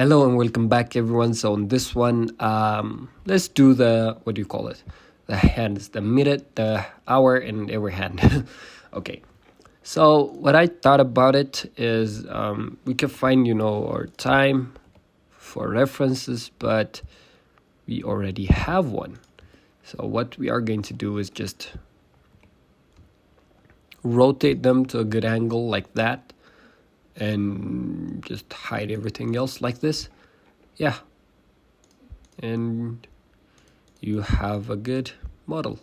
Hello and welcome back, everyone. So on this one, let's do the, what do you call it? The hands, the minute, the hour, and every hand. Okay. So what I thought about it is we can find, our time for references, but we already have one. So what we are going to do is just rotate them to a good angle like that and just hide everything else like this. Yeah. And you have a good model.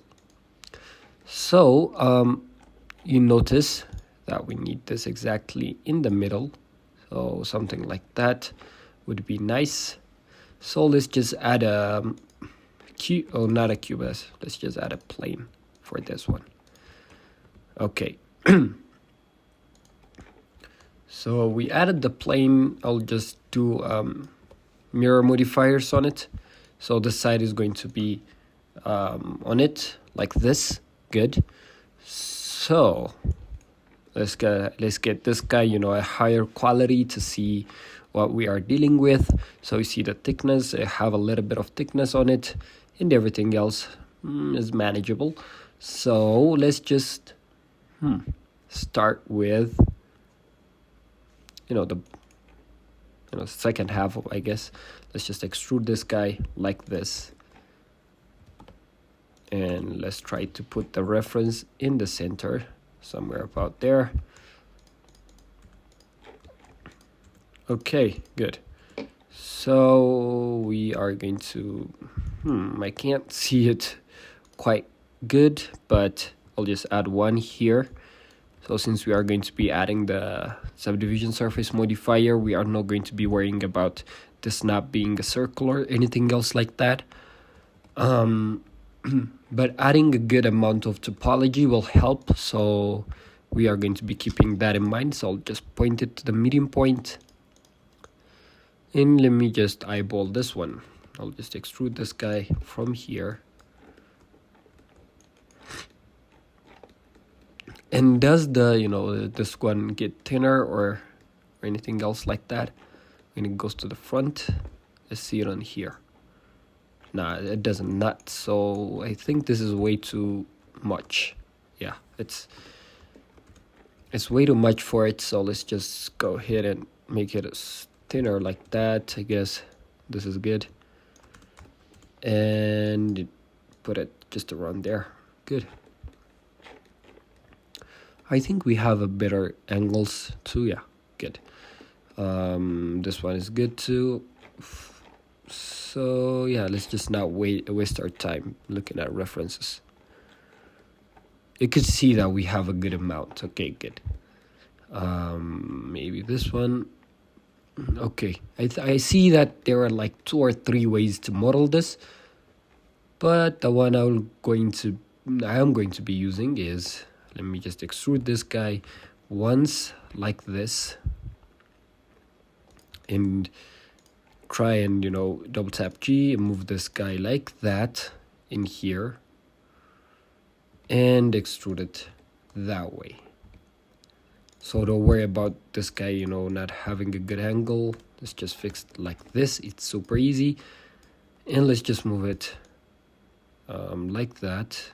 So you notice that we need this exactly in the middle. So something like that would be nice. So let's just add a cube. Oh, not a cube. Let's just add a plane for this one. Okay. So we added the plane. I'll just do mirror modifiers on it. So this side is going to be on it like this. Good. So let's get this guy, a higher quality to see what we are dealing with. So you see the thickness. I have a little bit of thickness on it, and everything else is manageable. So let's just start with the second half, I guess. Let's just extrude this guy like this, and let's try to put the reference in the center, somewhere about there. Okay, good. So we are going to I can't see it quite good, but I'll just add one here. So since we are going to be adding the subdivision surface modifier, we are not going to be worrying about this not being a circle or anything else like that. But adding a good amount of topology will help. So we are going to be keeping that in mind. So I'll just point it to the medium point. And let me just eyeball this one. I'll just extrude this guy from here. And does this one get thinner or anything else like that when it goes to the front? Let's see it on here. Nah, it doesn't not. So I think this is way too much. Yeah, it's way too much for it. So let's just go ahead and make it thinner like that. I guess this is good. And put it just around there. Good. I think we have a better angles too. Yeah, good. This one is good too. So yeah, let's just not waste our time looking at references. You could see that we have a good amount. Okay, good. Maybe this one. Okay, I see that there are like 2 or 3 ways to model this, but the one I am going to be using is, let me just extrude this guy once like this and try and double tap G and move this guy like that in here and extrude it that way. So don't worry about this guy not having a good angle. Let's just fix it like this. It's super easy. And let's just move it like that.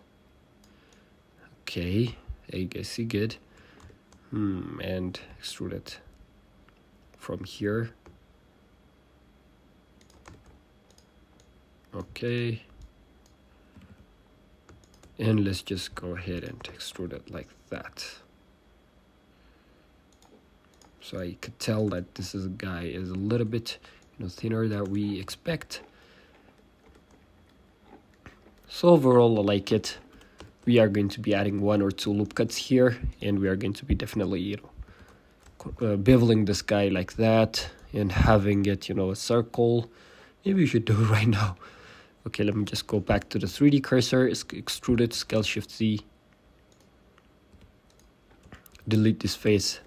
Okay, I guess you good. And extrude it from here. Okay. And let's just go ahead and extrude it like that. So I could tell that this guy is a little bit thinner than we expect. So overall, I like it. We are going to be adding 1 or 2 loop cuts here, and we are going to be definitely beveling this guy like that and having it a circle. Maybe we should do it right now. Okay, let me just go back to the 3D cursor, extrude it, scale shift Z, delete this face,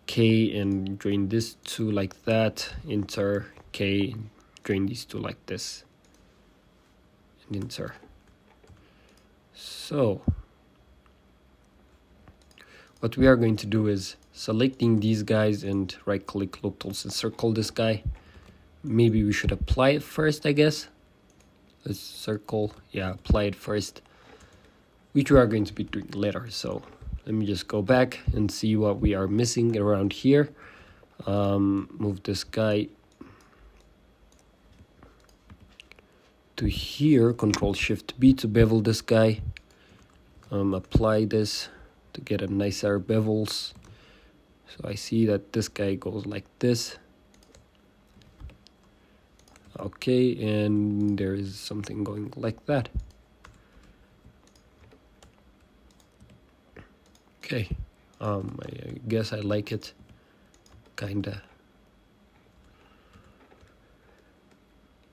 K, and drain this 2 like that, enter K, drain these 2 like this, and enter. So what we are going to do is selecting these guys and right click loop tools and circle this guy. Maybe we should apply it first, I guess. Let's circle, yeah, apply it first, which we are going to be doing later. So let me just go back and see what we are missing around here. Move this guy to here, Control Shift B to bevel this guy. Apply this to get a nicer bevels. So I see that this guy goes like this. Okay, and there is something going like that. Okay, I guess I like it, kinda.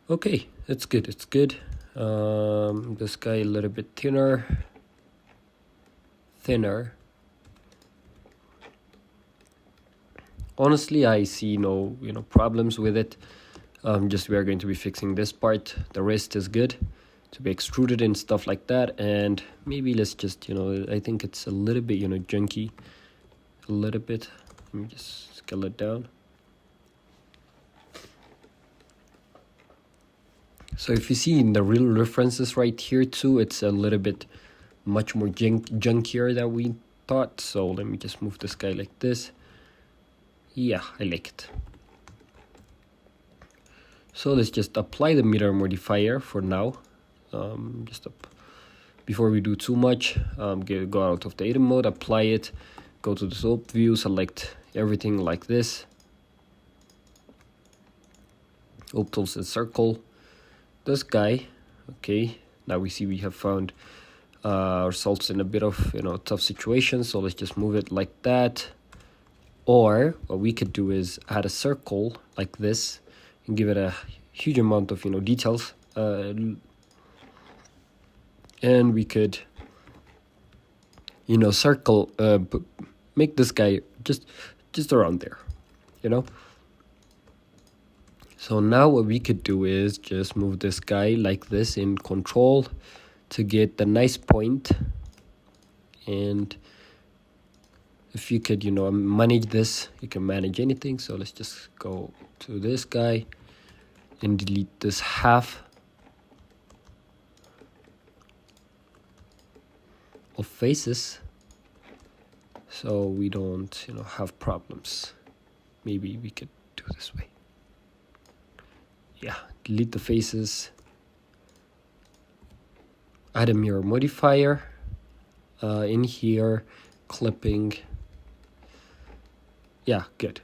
Okay, it's good, it's good. This guy a little bit thinner. Honestly, I see no problems with it. Just we are going to be fixing this part. The rest is good to be extruded and stuff like that. And maybe let's just I think it's a little bit junky, a little bit. Let me just scale it down. So if you see in the real references right here too, it's a little bit much more junkier than we thought. So let me just move this guy like this. Yeah, I like it. So let's just apply the mirror modifier for now. Before we do too much, go out of the edit mode, apply it, go to the slope view, select everything like this. Op tools and circle this guy. Okay, now we see we have found ourselves in a bit of tough situation. So let's just move it like that. Or what we could do is add a circle like this and give it a huge amount of details, and we could circle, make this guy just around there, So now what we could do is just move this guy like this in Control to get the nice point. And if you could manage this, you can manage anything. So let's just go to this guy and delete this half of faces, so we don't have problems. Maybe we could do this way. Yeah, delete the faces, add a mirror modifier in here, clipping. Yeah, good.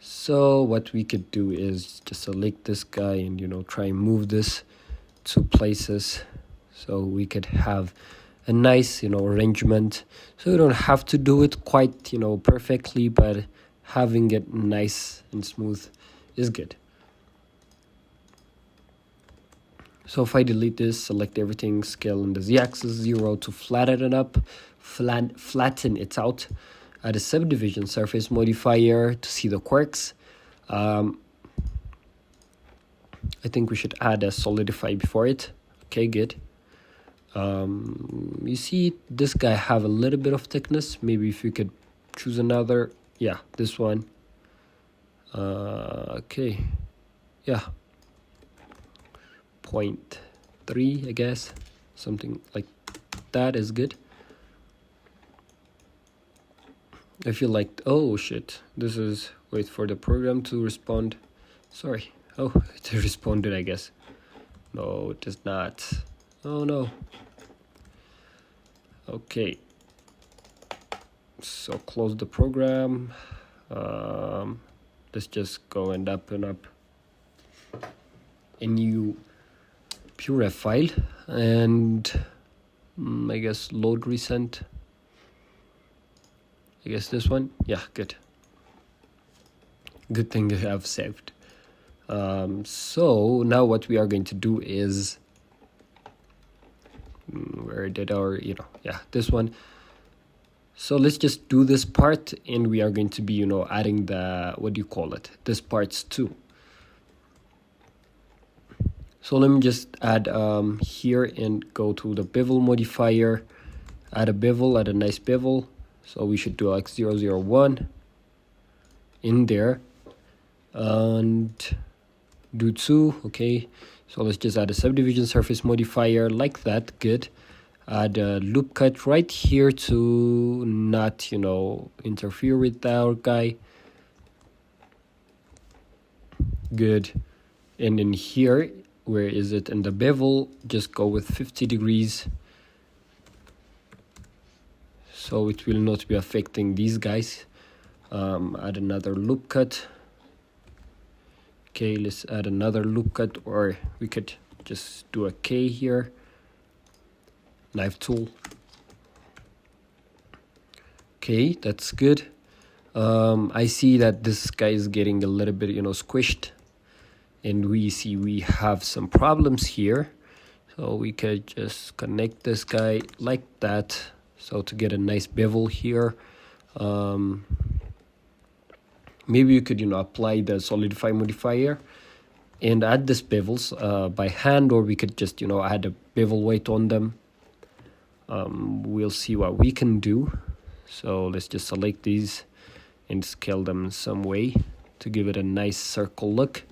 So what we could do is just select this guy and try and move this to places, so we could have a nice arrangement. So you don't have to do it quite perfectly, but having it nice and smooth is good. So if I delete this, select everything, scale in the z-axis 0 to flatten it up, flatten it out. Add a subdivision surface modifier to see the quirks. I think we should add a solidify before it. Okay, good. You see this guy have a little bit of thickness. Maybe if you could choose another. Yeah, this one. Okay. Yeah. 0.3, I guess. Something like that is good. I feel like, oh shit, this is, wait for the program to respond. Sorry. Oh, it responded, I guess. No, it does not. Oh no. Okay. So close the program. Let's just go and open up a new PureRef file and I guess load recent. I guess this one. Yeah, good. Good thing I have saved. So now what we are going to do is, where did our, yeah, this one. So let's just do this part and we are going to be, adding the, what do you call it? This parts too. So let me just add here and go to the bevel modifier, add a bevel, add a nice bevel. So we should do like 001 in there and do 2. Okay, so let's just add a subdivision surface modifier like that. Good. Add a loop cut right here to not, interfere with our guy. Good. And in here, where is it? In the bevel, just go with 50 degrees. So it will not be affecting these guys. Add another loop cut. Okay, let's add another loop cut, or we could just do a K here. Knife tool. Okay, that's good. I see that this guy is getting a little bit, squished. And we see we have some problems here. So we could just connect this guy like that. So to get a nice bevel here. Maybe you could, apply the solidify modifier and add these bevels by hand, or we could just, add a bevel weight on them. We'll see what we can do. So let's just select these and scale them in some way to give it a nice circle look.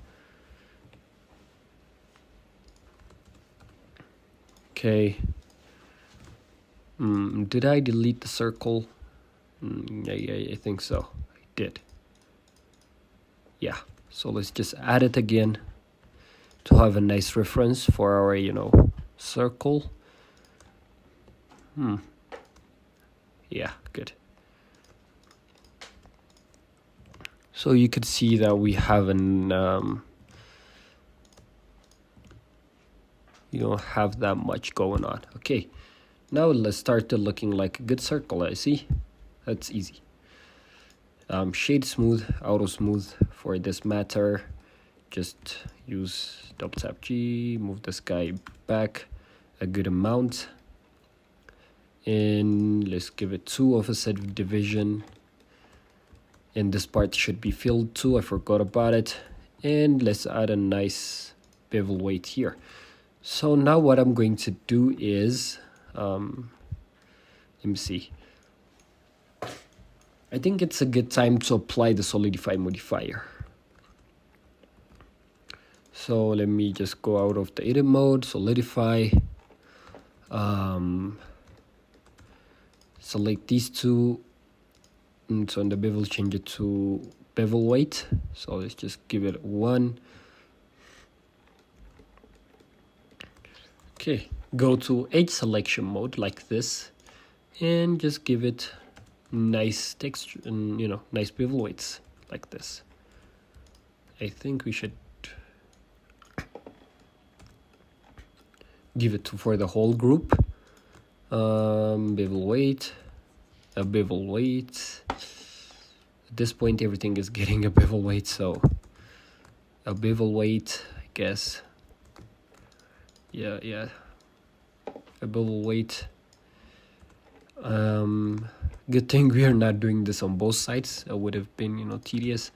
Okay. Did I delete the circle? Yeah, I think so. I did. Yeah, so let's just add it again to have a nice reference for our, circle. Yeah, good. So you could see that we have an, you don't have that much going on. Okay, now let's start to looking like a good circle. I see. That's easy. Shade smooth, auto smooth for this matter. Just use double tap G, move this guy back a good amount. And let's give it 2 offset division. And this part should be filled too, I forgot about it. And let's add a nice bevel weight here. So now what I'm going to do is, let me see. I think it's a good time to apply the solidify modifier. So let me just go out of the edit mode, solidify, select these two, and so in the bevel change it to bevel weight. So let's just give it 1. Okay, go to edge selection mode like this, and just give it nice texture and nice bevel weights like this. I think we should give it for the whole group. Bevel weight, a bevel weight. At this point everything is getting a bevel weight, so a bevel weight, I guess. Yeah, a bevel weight. Good thing we are not doing this on both sides. It would have been, tedious.